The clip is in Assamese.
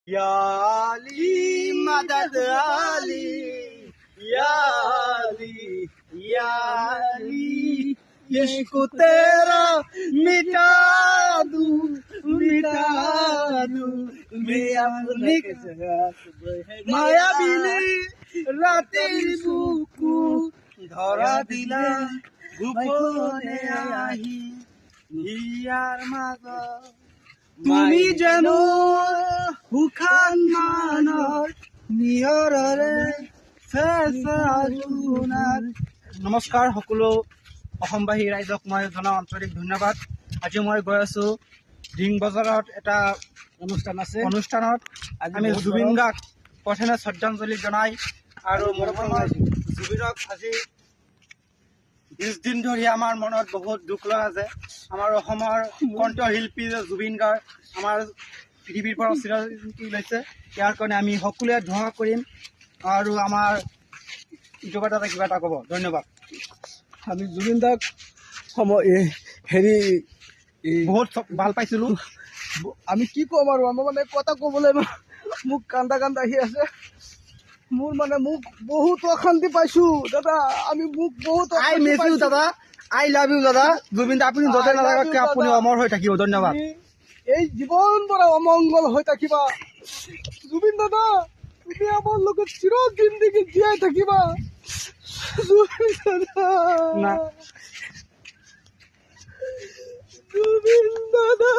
या अली मदद अली या अली या अली इश्क तेरा मिटा दूं मैं अपने माया बिनी रातेर बुकु ধরা দিলা গোপনে আহি হিয়ার মাজত তুমি যেন সুখান মানৰ নিয়ৰৰে ফেঁচাজোনাৰ। নমস্কাৰ সকলো অসমবাসী ৰাইজক মই জনাওঁ আন্তৰিক ধন্যবাদ। আজি মই গৈ আছোঁ ৰিং বজাৰত এটা অনুষ্ঠানত আমি জুবিন গাৰ্গ প্ৰথমে শ্ৰদ্ধাঞ্জলি জনাই আৰু জুবিনক আজি 20 দিন ধৰি আমাৰ মনত বহুত দুখ লগা যে আমাৰ অসমৰ কণ্ঠশিল্পী জুবিন গাৰ্গ আমাৰ পৃথিৱীৰ পৰা চিৰস্থায়ী লৈছে। ইয়াৰ কাৰণে আমি সকলোৱে ধোঁৱা কৰিম আৰু আমাৰ ইটোবাৰ দাদা কিবা এটা ক'ব। ধন্যবাদ। আমি জুবিন দাক হেৰি বহুত ভাল পাইছিলোঁ। আমি কি ক'ম আৰু আমাৰ মানে কথা ক'বলৈ মোক কান্দা আহি আছে। মোৰ মানে মোক বহুত অশান্তি পাইছোঁ দাদা। আমি মোক বহুত আই মিছ ইউ দাদা, আই লাভ ইউ দাদা। জুবিন দা আপুনি য'তে নাথাকক কিয় আপুনি অমৰ হৈ থাকিব। ধন্যবাদ। এই জীৱন পৰা অমংগল হৈ থাকিবা জুবিন দাদা। তুমি আমাৰ লগত চিৰ জিন্দগী জীয়াই থাকিবা জুবিন দাদা। জুবিন দাদা।